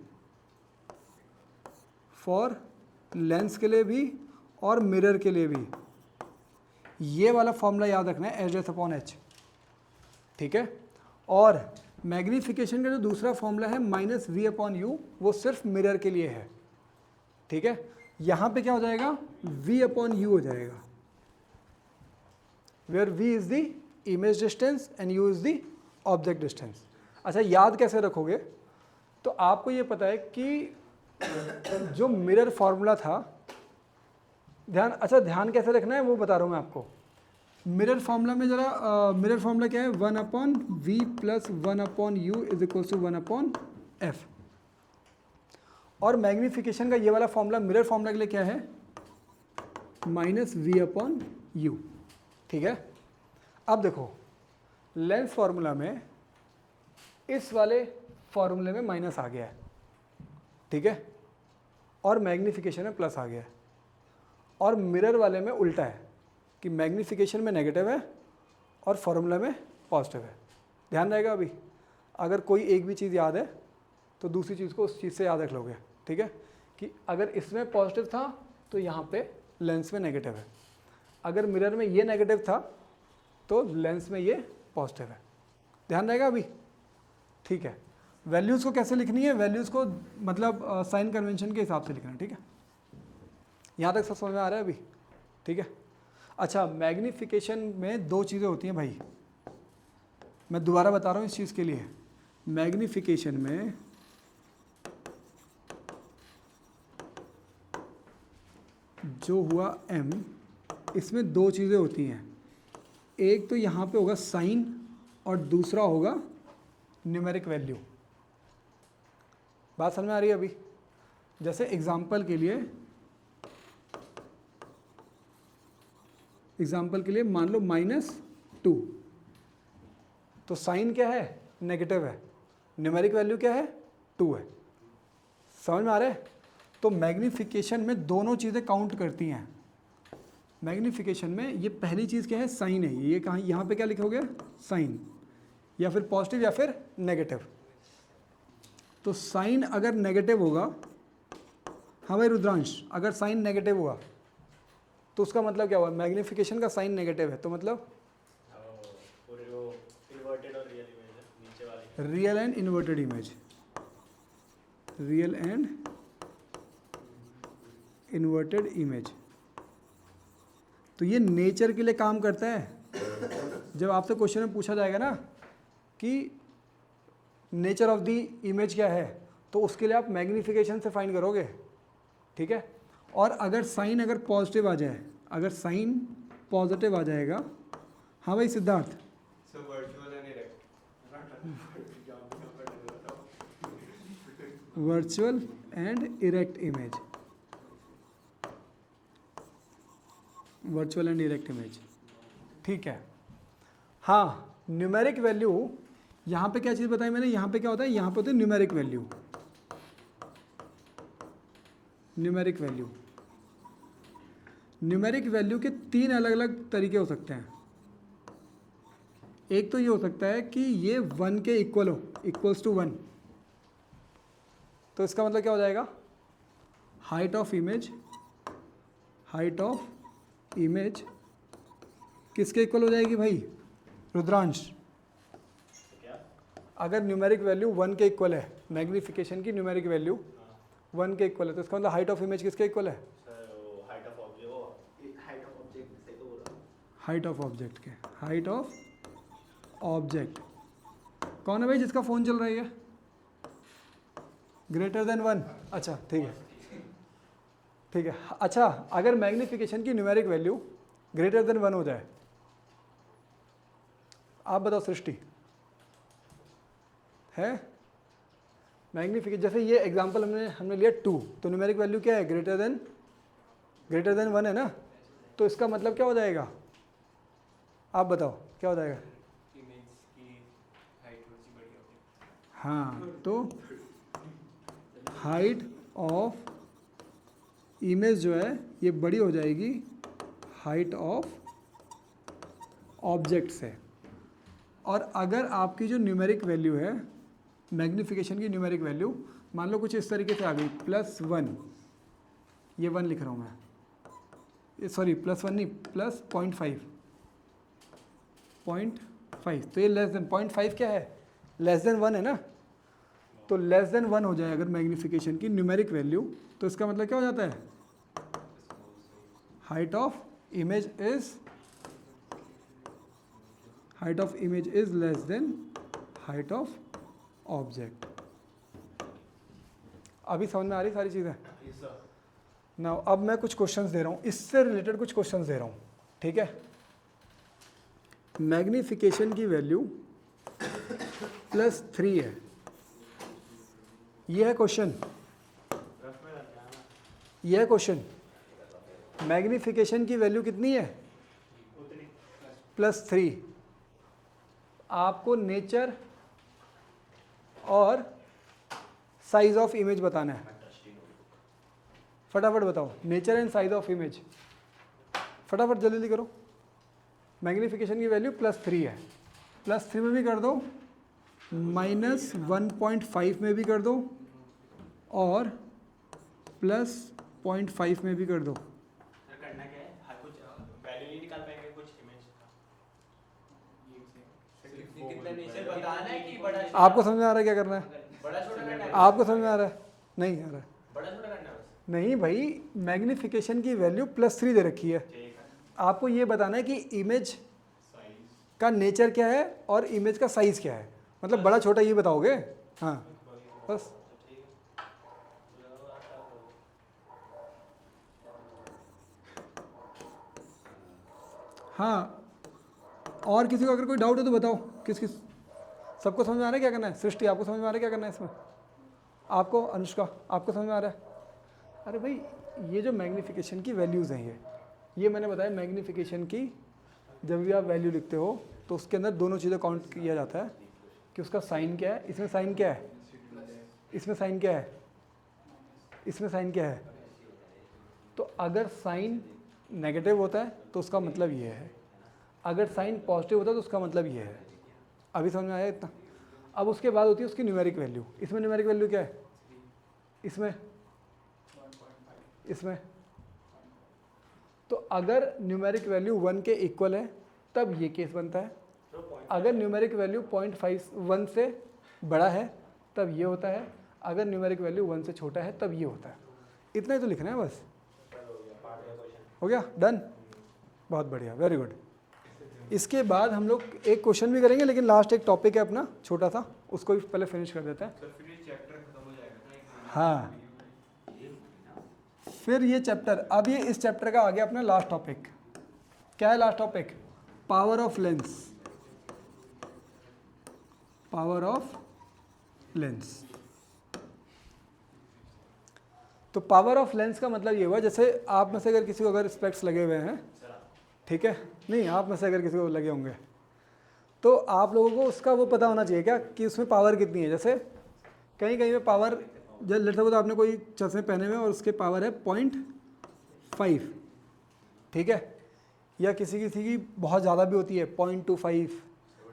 फॉर लेंस के लिए भी और मिरर के लिए भी, ये वाला फॉर्मूला याद रखना है एच डैश अपॉन एच, ठीक है। और मैग्नीफिकेशन का जो दूसरा फॉर्मूला है माइनस वी अपॉन यू, वो सिर्फ मिरर के लिए है, ठीक है। यहाँ पे क्या हो जाएगा, v अपॉन यू हो जाएगा, where v is the image distance and u is the object distance. अच्छा याद कैसे रखोगे, तो आपको ये पता है कि जो मिरर फॉर्मूला था, ध्यान कैसे रखना है वो बता रहा हूँ मैं आपको। मिरर फॉर्मूला में जरा मिरर फॉर्मूला क्या है, 1 upon v plus 1 upon u is equal to 1 upon f. और मैग्नीफिकेशन का ये वाला फॉर्मूला मिरर फॉर्मूला के लिए क्या है, माइनस वी अपॉन यू, ठीक है। अब देखो लेंस फॉर्मूला में इस वाले फॉर्मूले में माइनस आ गया है, ठीक है, और मैग्नीफिकेशन में प्लस आ गया है। और मिरर वाले में उल्टा है कि मैग्नीफिकेशन में नेगेटिव है और फॉर्मूला में पॉजिटिव है। ध्यान रहेगा अभी, अगर कोई एक भी चीज़ याद है तो दूसरी चीज़ को उस चीज़ से याद रख लोगे, ठीक है, कि अगर इसमें पॉजिटिव था तो यहाँ पे लेंस में नेगेटिव है, अगर मिरर में ये नेगेटिव था तो लेंस में ये पॉजिटिव है। ध्यान रहेगा अभी, ठीक है। वैल्यूज़ को कैसे लिखनी है, वैल्यूज़ को मतलब साइन कन्वेंशन के हिसाब से लिखना है, ठीक है। यहाँ तक सब समझ में आ रहा है अभी, ठीक है। अच्छा मैग्नीफिकेशन में दो चीज़ें होती हैं भाई, मैं दोबारा बता रहा हूँ इस चीज़ के लिए। मैग्नीफिकेशन में जो हुआ m, इसमें दो चीज़ें होती हैं, एक तो यहाँ पे होगा साइन और दूसरा होगा न्यूमेरिक वैल्यू। बात समझ में आ रही है अभी। जैसे एग्जाम्पल के लिए मान लो -2, तो साइन क्या है, नेगेटिव है, न्यूमेरिक वैल्यू क्या है, 2 है। समझ में आ रहा है। तो मैग्नीफिकेशन में दोनों चीज़ें काउंट करती हैं। मैग्नीफिकेशन में ये पहली चीज़ क्या है, साइन है, ये कहाँ, यहाँ पे क्या लिखोगे, साइन, या फिर पॉजिटिव या फिर नेगेटिव। तो साइन अगर नेगेटिव होगा, हाँ भाई रुद्रांश, अगर साइन नेगेटिव हुआ तो उसका मतलब क्या हुआ, मैग्नीफिकेशन का साइन नेगेटिव है, तो मतलब real and inverted image, real and inverted image. तो ये नेचर के लिए काम करता है। जब आपसे क्वेश्चन में पूछा जाएगा ना कि नेचर ऑफ द इमेज क्या है, तो उसके लिए आप मैग्नीफिकेशन से फाइंड करोगे, ठीक है। और अगर साइन अगर पॉजिटिव आ जाए, अगर साइन पॉजिटिव आ जाएगा, हाँ भाई Siddharth, virtual and erect image, virtual and erect image, ठीक है। हाँ न्यूमेरिक वैल्यू, यहाँ पे क्या चीज़ बताई मैंने, यहाँ पे क्या होता है, यहाँ पे होता है numeric value. Numeric value, numeric value के 3 अलग अलग तरीके हो सकते हैं। एक तो ये हो सकता है कि ये 1 के इक्वल हो, इक्वल्स टू 1, तो इसका मतलब क्या हो जाएगा, height of image, height of image किसके इक्वल हो जाएगी भाई, रुद्रांश। अगर न्यूमेरिक वैल्यू 1 के इक्वल है, मैग्नीफिकेशन की न्यूमेरिक वैल्यू 1 के इक्वल है, तो इसका मतलब हाइट ऑफ इमेज किसके इक्वल है, हाइट ऑफ ऑब्जेक्ट के, हाइट ऑफ ऑब्जेक्ट। कौन है भाई जिसका फ़ोन चल रही है, ग्रेटर देन 1, अच्छा ठीक है ठीक है। अच्छा, अगर मैग्नीफिकेशन की न्यूमेरिक वैल्यू ग्रेटर देन 1 हो जाए, आप बताओ सृष्टि, है मैग्नीफिकेशन, जैसे ये एग्जांपल हमने लिया 2, तो न्यूमेरिक वैल्यू क्या है, ग्रेटर देन 1 है ना, तो इसका मतलब क्या हो जाएगा, आप बताओ क्या हो जाएगा। इमेज की हाइट थोड़ी सी बड़ी होगी। हाँ, तो हाइट ऑफ इमेज जो है ये बड़ी हो जाएगी हाइट ऑफ ऑब्जेक्ट से। और अगर आपकी जो न्यूमेरिक वैल्यू है, मैग्नीफिकेशन की न्यूमेरिक वैल्यू मान लो कुछ इस तरीके से आ गई +1, ये 1 लिख रहा हूँ मैं, सॉरी +1 नहीं, +0.5, 0.5, तो ये लेस देन 0.5 क्या है, लेस देन 1 है ना, तो लेस देन 1 हो जाए अगर मैग्नीफिकेशन की न्यूमेरिक वैल्यू, तो इसका मतलब क्या हो जाता है, height of image is less than height of object. अभी समझ में आ रही सारी चीज़ें। नाउ अब मैं कुछ क्वेश्चंस दे रहा हूँ, इससे रिलेटेड कुछ क्वेश्चंस दे रहा हूँ, ठीक है। मैग्नीफिकेशन की वैल्यू +3 है, ये है क्वेश्चन, ये है क्वेश्चन। मैग्नीफिकेशन की वैल्यू कितनी है, +3। आपको नेचर और साइज ऑफ इमेज बताना है, फटाफट बताओ, nature and size of image, फटाफट जल्दी करो। मैग्नीफिकेशन की वैल्यू +3 है, +3 में भी कर दो, -1.5 में भी कर दो, और +0.5 में भी कर दो। करना क्या है, हर कुछ वैल्यू नहीं निकाल पाएंगे कुछ इमेज का, कितना नेचर बताना है कि बड़ा आपको समझ में आ रहा है क्या करना है, बड़ा छोटा करना है, आपको समझ में आ रहा है, नहीं आ रहा है, बड़ा छोटा करना है बस। नहीं भाई, मैग्नीफिकेशन की वैल्यू +3 दे रखी है, ठीक है, आपको ये बताना है कि इमेज साइज का नेचर क्या है और इमेज का साइज क्या है, मतलब बड़ा छोटा ये बताओगे, हाँ बस। हाँ, और किसी को अगर कोई डाउट हो तो बताओ, किस किस, सबको समझ में आ रहा है क्या करना है, सृष्टि आपको समझ में आ रहा है क्या करना है इसमें, आपको, अनुष्का आपको समझ में आ रहा है। अरे भाई, ये जो मैग्नीफिकेशन की वैल्यूज़ हैं, ये मैंने बताया, मैग्नीफिकेशन की जब भी आप वैल्यू लिखते हो तो उसके अंदर दोनों चीज़ें काउंट किया जाता है कि उसका साइन क्या है, इसमें साइन क्या है, इसमें साइन क्या है, इसमें साइन क्या है। तो अगर साइन नेगेटिव होता है तो उसका मतलब ये है, अगर साइन पॉजिटिव होता है तो उसका मतलब ये है। अभी समझ में आया इतना। अब उसके बाद होती है उसकी न्यूमेरिक वैल्यू। इसमें न्यूमेरिक वैल्यू क्या है, इसमें इसमें तो अगर न्यूमेरिक वैल्यू 1 के इक्वल है तब ये केस बनता है, अगर न्यूमेरिक वैल्यू 0.51 से बड़ा है तब ये होता है, अगर न्यूमेरिक वैल्यू 1 से छोटा है तब ये होता है। इतना ही तो लिखना है बस, हो गया, डन, बहुत बढ़िया, वेरी गुड। इसके बाद हम लोग एक क्वेश्चन भी करेंगे, लेकिन लास्ट एक टॉपिक है अपना छोटा सा, उसको भी पहले फिनिश कर देते हैं। सर फिर ये चैप्टर खत्म हो जाएगा। हाँ, फिर ये चैप्टर, अब ये इस चैप्टर का आ गया अपना लास्ट टॉपिक। क्या है last topic, power of lens, power of lens. तो पावर ऑफ लेंस का मतलब ये हुआ, जैसे आप में से अगर किसी को अगर स्पेक्स लगे हुए हैं, ठीक है, नहीं आप में से अगर किसी को लगे होंगे तो आप लोगों को उसका वो पता होना चाहिए क्या कि उसमें पावर कितनी है। जैसे कहीं कहीं पे पावर, जब लेट्स सपोज आपने कोई चश्मे पहने हुए और उसके पावर है 0.5, ठीक है, या किसी किसी की बहुत ज़्यादा भी होती है 0.25,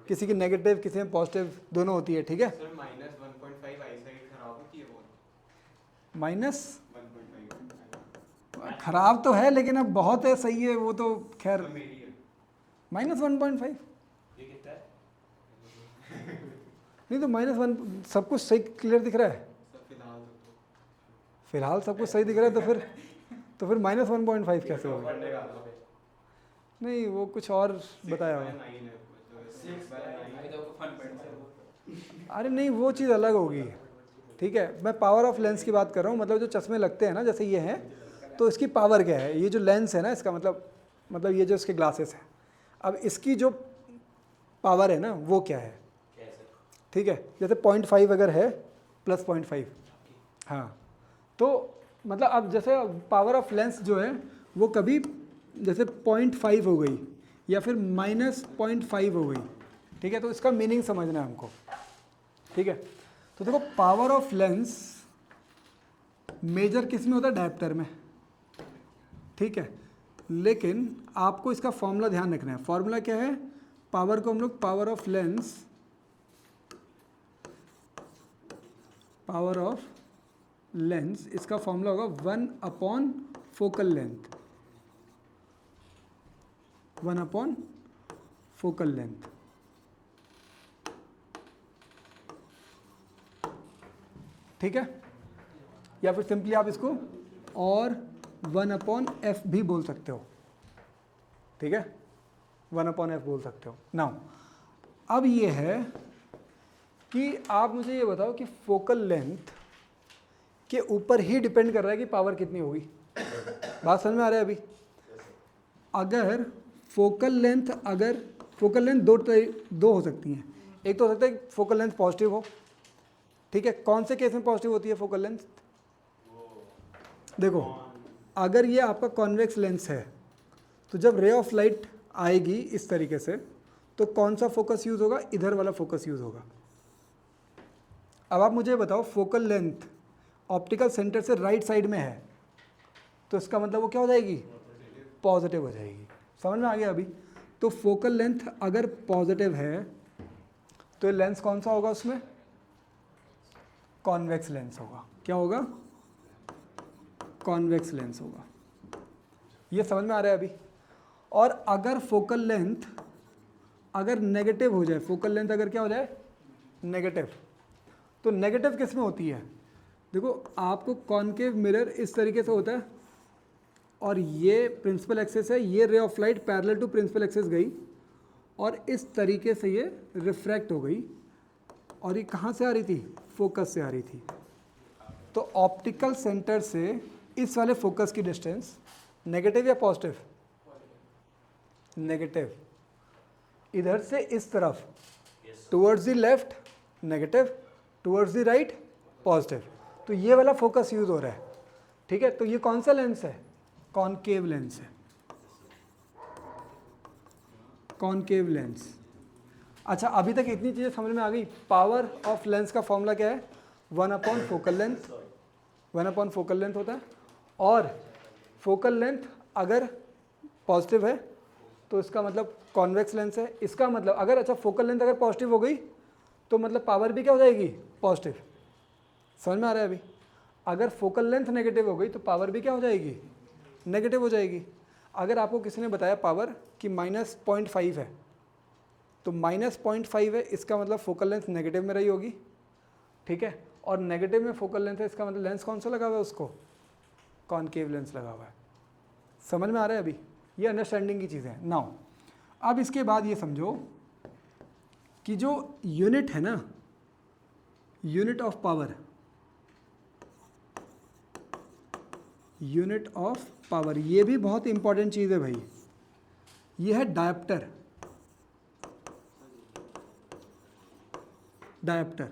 किसी की नेगेटिव किसी में पॉजिटिव दोनों होती है, ठीक है। सर -1.5 आईसाइट खराब होती है बहुत, -1.5 खराब तो है, लेकिन अब बहुत है, सही है वो तो, खैर तो मेरी है। -1.5 ये कितना है? नहीं तो -1 सब कुछ सही क्लियर दिख रहा है, सर फिलहाल फिलहाल सब कुछ सही दिख रहा है, तो फिर -1.5 कैसे होगा। पढ़ने का था। नहीं वो कुछ और बताया होगा, 6/9 है, तो 6/9 अभी तो फन पॉइंट है। अरे नहीं वो चीज़ अलग होगी, ठीक है, मैं पावर ऑफ लेंस की बात कर रहा हूँ, मतलब जो चश्मे लगते हैं ना जैसे ये हैं, तो इसकी पावर क्या है, ये जो लेंस है ना इसका मतलब ये जो इसके ग्लासेस हैं, अब इसकी जो पावर है ना वो क्या है, ठीक है, जैसे 0.5 अगर है प्लस 0.5, हाँ, तो मतलब अब जैसे पावर ऑफ लेंस जो है वो कभी जैसे 0.5 हो गई या फिर -0.5 हो गई, ठीक है, तो इसका मीनिंग समझना है हमको, ठीक है। तो देखो पावर ऑफ लेंस मेजर किस में होता है, डायप्टर में, ठीक है, लेकिन आपको इसका फॉर्मूला ध्यान रखना है। फॉर्मूला क्या है, पावर को हम लोग power of lens, power of lens, इसका फॉर्मूला होगा 1/फोकल लेंथ, 1/फोकल लेंथ, ठीक है, या फिर सिंपली आप इसको और 1/f भी बोल सकते हो, ठीक है, 1/f बोल सकते हो। नाउ अब ये है कि आप मुझे ये बताओ कि फोकल लेंथ के ऊपर ही डिपेंड कर रहा है कि पावर कितनी होगी, बात समझ में आ रहा है अभी। अगर फोकल लेंथ दो हो सकती हैं, एक तो हो सकता है फोकल लेंथ पॉजिटिव हो, ठीक है, कौन से केस में पॉजिटिव होती है फोकल लेंथ, देखो अगर ये आपका कॉन्वेक्स लेंस है तो जब रे ऑफ लाइट आएगी इस तरीके से तो कौन सा फोकस यूज़ होगा, इधर वाला फोकस यूज़ होगा। अब आप मुझे बताओ फोकल लेंथ ऑप्टिकल सेंटर से राइट साइड में है तो इसका मतलब वो क्या हो जाएगी, पॉजिटिव हो जाएगी, समझ में आ गया अभी। तो फोकल लेंथ अगर पॉजिटिव है तो ये लेंस कौन सा होगा, उसमें कॉन्वेक्स लेंस होगा, क्या होगा, कॉन्वेक्स लेंस होगा, ये समझ में आ रहा है अभी। और अगर फोकल लेंथ अगर नेगेटिव हो जाए, फोकल लेंथ अगर क्या हो जाए, नेगेटिव, तो नेगेटिव किस में होती है, देखो आपको कॉनकेव मिरर इस तरीके से होता है और ये प्रिंसिपल एक्सिस है, ये ray of light parallel to principal axis गई और इस तरीके से ये रिफ्रैक्ट हो गई और ये कहाँ से आ रही थी, फोकस से आ रही थी। तो ऑप्टिकल सेंटर से इस वाले फोकस की डिस्टेंस नेगेटिव या पॉजिटिव, नेगेटिव, इधर से इस तरफ towards the left negative, towards the right positive, तो ये वाला फोकस यूज हो रहा है, ठीक है। तो ये कौन सा लेंस है, कॉनकेव लेंस है, कॉनकेव लेंस। अच्छा अभी तक इतनी चीज़ें समझ में आ गई। पावर ऑफ लेंस का फॉर्मूला क्या है, 1/फोकल लेंथ, 1/फोकल लेंथ होता है। और फोकल लेंथ अगर पॉजिटिव है तो इसका मतलब कॉन्वेक्स लेंस है, इसका मतलब अगर अच्छा फोकल लेंथ अगर पॉजिटिव हो गई तो मतलब पावर भी क्या हो जाएगी, पॉजिटिव, समझ में आ रहा है अभी। अगर फोकल लेंथ नेगेटिव हो गई तो पावर भी क्या हो जाएगी, नेगेटिव हो जाएगी। अगर आपको किसी ने बताया पावर कि -0.5 है तो -0.5 है, इसका मतलब फोकल लेंथ नेगेटिव में रही होगी, ठीक है, और नेगेटिव में फोकल लेंथ है, इसका मतलब लेंस कौन सा लगा हुआ है, उसको कॉनकेव लेंस लगा हुआ है, समझ में आ रहा है अभी। ये अंडरस्टैंडिंग की चीज़ें हैं। नाउ अब इसके बाद ये समझो कि जो यूनिट है ना, unit of power, unit of power, ये भी बहुत इंपॉर्टेंट चीज़ है भाई। ये है डायप्टर, डायप्टर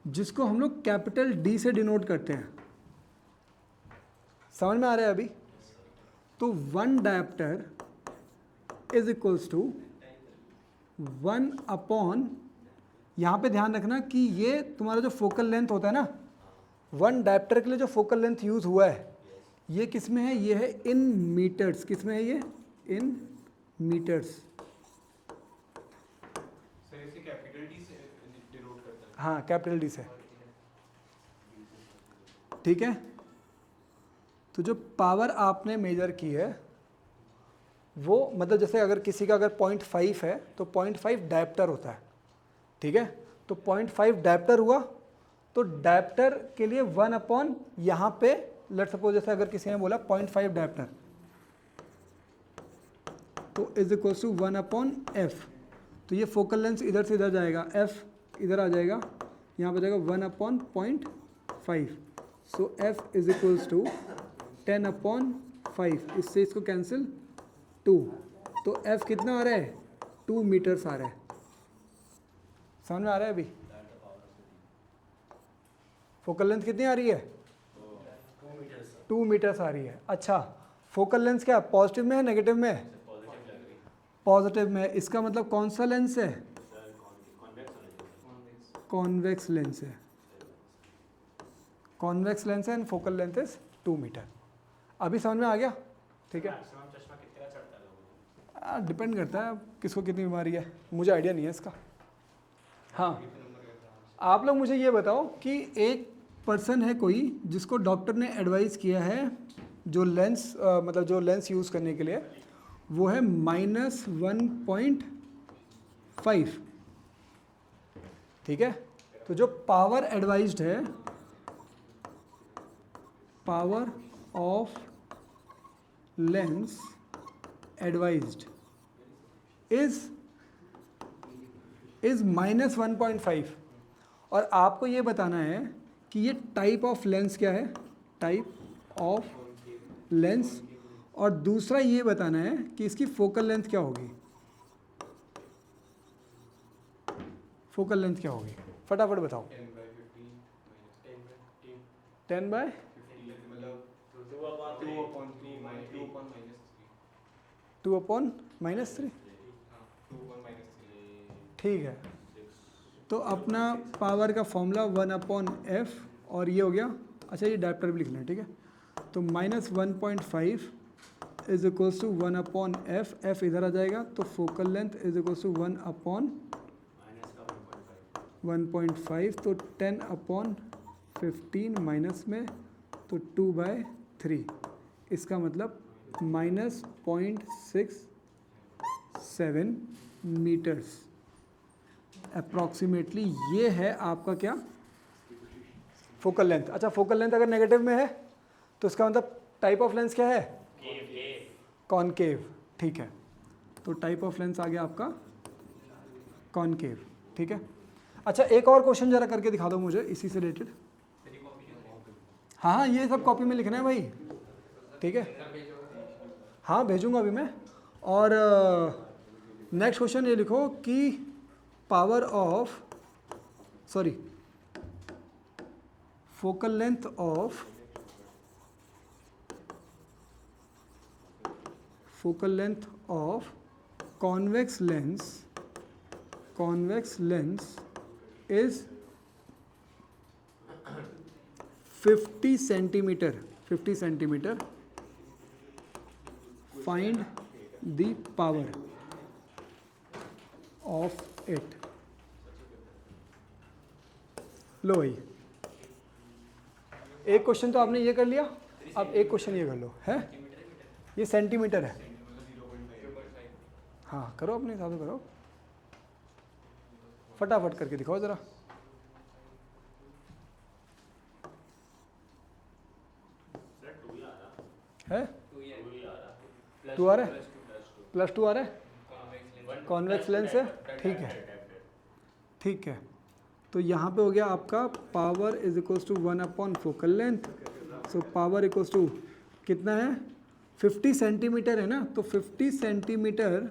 जिसको हम लोग कैपिटल डी से डिनोट करते हैं, समझ में आ रहा है अभी। तो 1 डायप्टर इज इक्वल्स टू 1/, यहाँ पे ध्यान रखना कि ये तुम्हारा जो फोकल लेंथ होता है ना, 1 डायप्टर के लिए जो फोकल लेंथ यूज़ हुआ है ये किस में है, ये है इन मीटर्स, किस में है ये, इन मीटर्स। सर इसे कैपिटल डी से डिनोट करता है, हाँ कैपिटल डी से, ठीक है। तो जो पावर आपने मेजर की है वो मतलब जैसे अगर किसी का अगर 0.5 है तो 0.5 डायप्टर होता है, ठीक है। तो 0.5 डायप्टर हुआ तो डायप्टर के लिए 1/, यहाँ पे लेट्स सपोज जैसे अगर किसी ने बोला 0.5 डायप्टर तो इज इक्वल्स टू 1/f। तो ये फोकल लेंथ इधर से इधर जाएगा, f इधर आ जाएगा, यहाँ पे जाएगा 1/0.5, सो एफ इज इक्वल्स टू 10/5, इससे इसको कैंसिल 2, तो एफ कितना आ रहा है 2 मीटर्स आ रहा है। समझ में आ रहा है अभी? फोकल लेंथ कितनी आ रही है 2 मीटर्स आ रही है। अच्छा फोकल लेंथ क्या पॉजिटिव में है नेगेटिव में है? पॉजिटिव में है। इसका मतलब कौन सा लेंस है? कॉन्वेक्स लेंस है। कॉन्वेक्स लेंस है and focal length is 2 metre. अभी समझ में आ गया? ठीक है, डिपेंड करता है किसको कितनी बीमारी है, मुझे आइडिया नहीं है इसका। हाँ आप लोग मुझे ये बताओ कि एक पर्सन है कोई जिसको डॉक्टर ने एडवाइस किया है जो लेंस मतलब जो लेंस यूज़ करने के लिए वो है -1.5, ठीक है। तो जो पावर एडवाइज्ड है, power of lens advised is -1.5, और आपको ये बताना है कि ये टाइप ऑफ लेंस क्या है, टाइप ऑफ लेंस, और दूसरा ये बताना है कि इसकी फोकल लेंथ क्या होगी, फोकल लेंथ क्या होगी, फटाफट बताओ। 10 बाय 2/-3, ठीक है। तो अपना पावर का फॉर्मूला 1/f, और ये हो गया। अच्छा ये डायप्टर भी लिख लें, ठीक है। तो -1.5 is equals to 1/f, f इधर आ जाएगा, तो focal length is equals to 1/1.5, तो 10/15 माइनस में तो 2/3, इसका मतलब -0.67 मीटर्स अप्रॉक्सीमेटली। ये है आपका क्या, फोकल लेंथ। अच्छा फोकल लेंथ अगर नेगेटिव में है तो इसका मतलब टाइप ऑफ लेंस क्या है, कॉनकेव, ठीक है। तो टाइप ऑफ लेंस आ गया आपका कॉनकेव, ठीक है। अच्छा एक और क्वेश्चन जरा करके दिखा दो मुझे इसी से रिलेटेड। हाँ ये सब कॉपी में लिखना है भाई, ठीक है। हाँ भेजूंगा अभी मैं। और नेक्स्ट क्वेश्चन ये लिखो कि power of focal length of convex lens is 50 centimeter. Find the power of it. लो भाई एक क्वेश्चन तो आपने ये कर लिया, अब एक क्वेश्चन ये कर लो, है ये सेंटीमीटर है। हाँ करो अपने हिसाब से करो, फटाफट करके दिखाओ ज़रा। है 2 आ रहा है, +2 आ रहा है, कॉन्वेक्स लेंस है, ठीक है ठीक है। तो यहाँ पे हो गया आपका power is equals to 1/, focal length, so power equals to कितना है 50 सेंटीमीटर है ना, तो 50 centimetre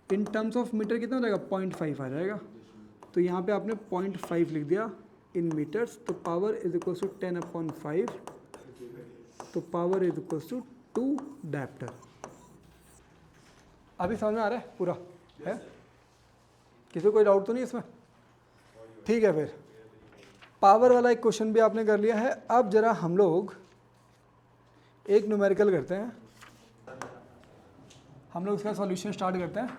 in terms of metre कितना हो जाएगा 0.5 आ जाएगा। तो यहाँ पे आपने 0.5 लिख दिया इन मीटर्स, तो पावर इज इक्वल्स टू 10/5, तो power is equals to 2 dioptre. अभी समझ में आ रहा है पूरा, है किसी को कोई डाउट तो नहीं इसमें? ठीक है, फिर पावर वाला एक क्वेश्चन भी आपने कर लिया है। अब जरा हम लोग एक न्यूमेरिकल करते हैं, हम लोग इसका सॉल्यूशन स्टार्ट करते हैं।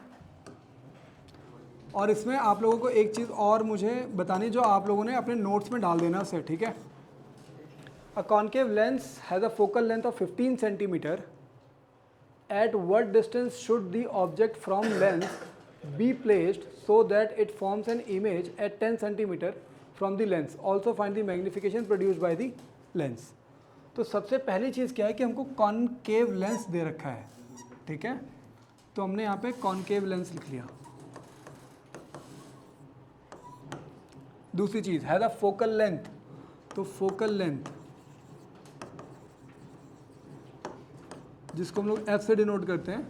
और इसमें आप लोगों को एक चीज़ और मुझे बतानी जो आप लोगों ने अपने नोट्स में डाल देना उसे, ठीक है। A concave lens has a focal length of 15 centimetre. At what distance should the object from lens be placed so that it forms an image at 10 centimeter from the lens. Also find the magnification produced by the lens. तो सबसे पहली चीज़ क्या है कि हमको concave lens दे रखा है, ठीक है। तो हमने यहाँ पे कॉनकेव लेंस लिख लिया। दूसरी चीज़ है द फोकल लेंथ, तो फोकल लेंथ जिसको हम लोग एफ से डिनोट करते हैं,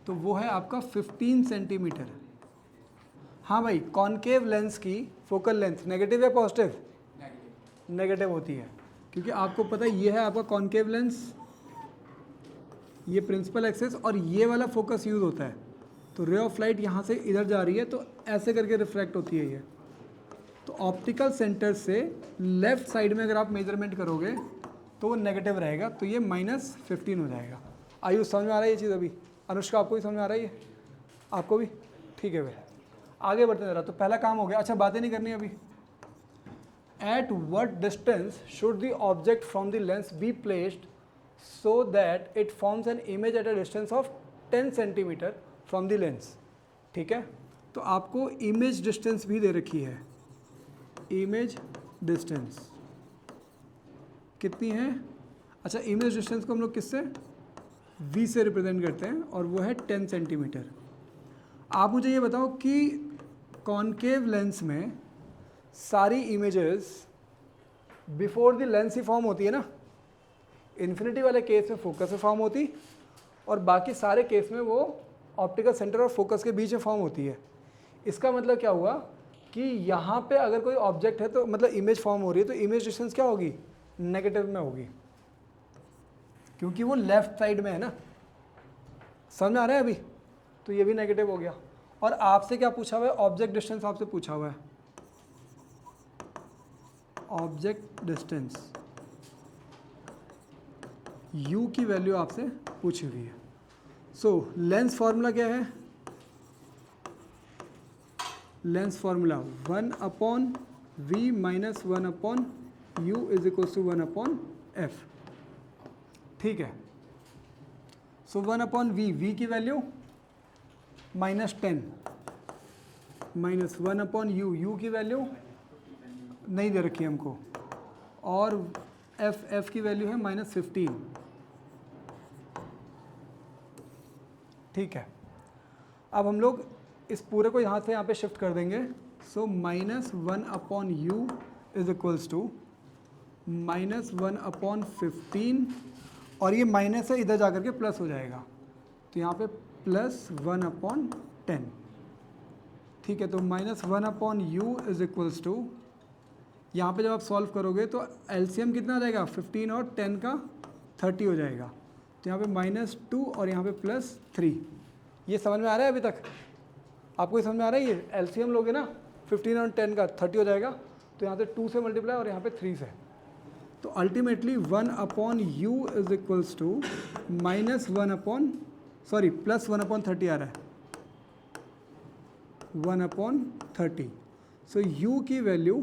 तो वो है आपका 15 सेंटीमीटर। हाँ भाई, कॉनकेव लेंस की फोकल लेंथ नेगेटिव या पॉजिटिव? नेगेटिव। नेगेटिव होती है, क्योंकि आपको पता है ये है आपका कॉनकेव लेंस, ये प्रिंसिपल एक्सिस, और ये वाला फोकस यूज़ होता है। तो रे ऑफ लाइट यहाँ से इधर जा रही है तो ऐसे करके रिफ्रैक्ट होती है ये। तो ऑप्टिकल सेंटर से लेफ्ट साइड में अगर आप मेजरमेंट करोगे तो वो नेगेटिव रहेगा, तो ये -15 हो जाएगा। आयुष समझ में आ रहा है ये चीज़? अभी अनुष्का आपको भी समझ में आ रहा है ये? आपको भी? ठीक है भाई, आगे बढ़ते जरा। तो पहला काम हो गया। अच्छा, बातें नहीं करनी अभी। At what distance should the object from the lens be placed so that it forms an image at a distance of 10 centimetre from the lens. ठीक है, तो आपको इमेज डिस्टेंस भी दे रखी है। इमेज डिस्टेंस कितनी है? अच्छा, इमेज डिस्टेंस को हम लोग किससे? v से रिप्रेजेंट करते हैं, और वो है 10 सेंटीमीटर। आप मुझे ये बताओ कि कॉनकेव लेंस में सारी images before the lens he form होती है ना? इन्फिनिटी वाले केस में फोकस से फॉर्म होती, और बाकी सारे केस में वो ऑप्टिकल सेंटर और फोकस के बीच में फॉर्म होती है। इसका मतलब क्या हुआ कि यहाँ पे अगर कोई ऑब्जेक्ट है तो मतलब इमेज फॉर्म हो रही है, तो इमेज डिस्टेंस क्या होगी? नेगेटिव में होगी, क्योंकि वो लेफ्ट साइड में है ना। समझ आ रहा है अभी? तो ये भी नेगेटिव हो गया। और आपसे क्या पूछा हुआ है? ऑब्जेक्ट डिस्टेंस आपसे पूछा हुआ है। ऑब्जेक्ट डिस्टेंस u की वैल्यू आपसे पूछी हुई है। सो लेंस फॉर्मूला क्या है? Lens formula 1/v minus 1/u is equal to 1/f। ठीक है, सो 1/v, v की वैल्यू -10 माइनस 1/u, u की वैल्यू नहीं दे रखी हमको, और f की वैल्यू है -15। ठीक है, अब हम लोग इस पूरे को यहाँ से यहाँ पे शिफ्ट कर देंगे। सो -1/u इज इक्वल्स टू -1/15, और ये माइनस है इधर जाकर के प्लस हो जाएगा, तो यहाँ पे +1/10। ठीक है, तो -1/u इज इक्वल्स टू, यहाँ पे जब आप सॉल्व करोगे तो एलसीएम कितना आ जाएगा? 15 और 10 का 30 हो जाएगा। तो यहाँ पे -2 और यहाँ पे +3। ये समझ में आ रहा है अभी तक? आपको ये समझ में आ रहा है? ये एलसीएम लोगे ना 15 और 10 का 30 हो जाएगा, तो यहाँ से 2 से मल्टीप्लाई और यहाँ पे 3 से। तो ultimately 1/u is equals to +1/30 आ रहा है, 1/30। सो u की वैल्यू,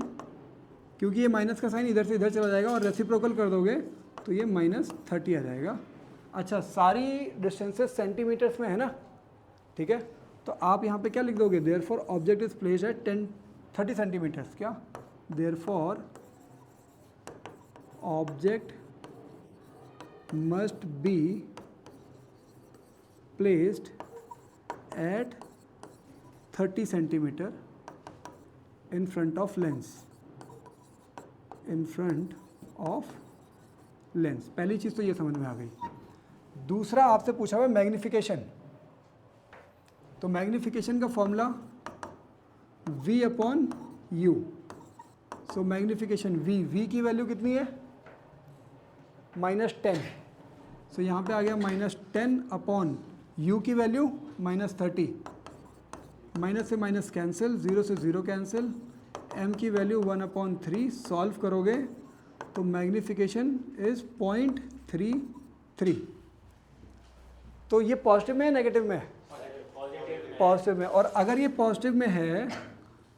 क्योंकि ये माइनस का साइन इधर से इधर चला जाएगा और रेसिप्रोकल कर दोगे तो ये -30 आ जाएगा। अच्छा, सारी डिस्टेंसेस सेंटीमीटर्स में है ना? ठीक है, तो आप यहाँ पे क्या लिख दोगे? Therefore object is placed at 30 centimetres. क्या? Therefore object must be placed at 30 centimetre in front of lens. In front of lens. पहली चीज़ तो ये समझ में आ गई। दूसरा आपसे पूछा हुआ है मैग्निफिकेशन। तो मैग्निफिकेशन का फॉर्मूला v/u। सो मैग्निफिकेशन v की वैल्यू कितनी है? -10। सो यहाँ पे आ गया -10/u की वैल्यू -30। माइनस से माइनस कैंसिल, 0 से 0 कैंसिल, m की वैल्यू 1/3। सॉल्व करोगे तो मैग्निफिकेशन इज 0.33। तो ये पॉजिटिव में है नेगेटिव में है? पॉजिटिव में। और अगर ये पॉजिटिव में है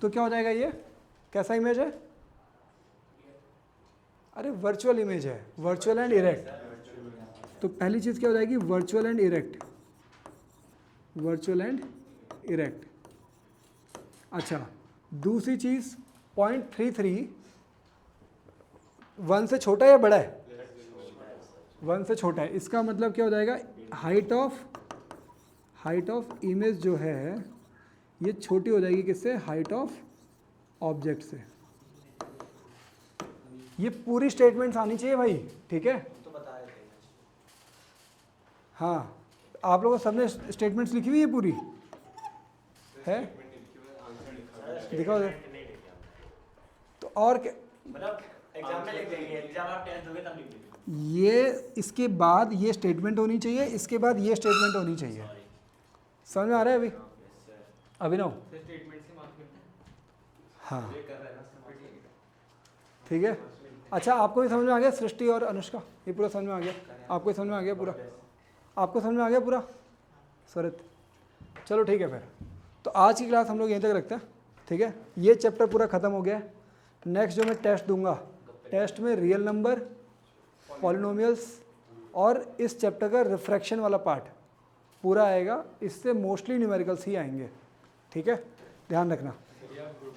तो क्या हो जाएगा? ये कैसा इमेज है? अरे वर्चुअल इमेज है, वर्चुअल एंड इरेक्ट। तो पहली चीज़ क्या हो जाएगी? Virtual and erect. Virtual and erect. अच्छा, दूसरी चीज़ 0.33 1 से छोटा है या बड़ा है? 1 से छोटा है। इसका मतलब क्या हो जाएगा? हाइट ऑफ इमेज जो है ये छोटी हो जाएगी किससे? हाइट ऑफ ऑब्जेक्ट से। ये पूरी स्टेटमेंट्स आनी चाहिए भाई, ठीक है। तो बता रहे थे। हाँ, आप लोगों सबने स्टेटमेंट्स लिखी हुई है पूरी है, आंसर लिखा हुआ है। दिखाओ नहीं लिखे हमने। तो और क्या मतलब एग्जाम में लिख देंगे, एग्जाम आप टेस्ट दोगे तब लिख देंगे। ये इसके बाद ये स्टेटमेंट होनी चाहिए, इसके बाद ये स्टेटमेंट होनी चाहिए। समझ में आ रहा है अभी अभिनव? स्टेटमेंट से मार्क्स मिलते हैं। हाँ ये कर रहा है ना सब ठीक है। ठीक है। अच्छा, आपको भी समझ में आ गया सृष्टि और अनुष्का? ये पूरा समझ में आ गया? आपको समझ में आ गया पूरा? आपको समझ में आ गया पूरा सरित? चलो ठीक है फिर, तो आज की क्लास हम लोग यहीं तक रखते हैं, ठीक है। ये चैप्टर पूरा ख़त्म हो गया है। नेक्स्ट जो मैं टेस्ट दूंगा, टेस्ट में रियल नंबर, पॉलिनोमियल्स और इस चैप्टर का रिफ्रैक्शन वाला पार्ट पूरा आएगा। इससे मोस्टली न्यूमेरिकल्स ही आएंगे, ठीक है, ध्यान रखना। चलिए आप ग्रुप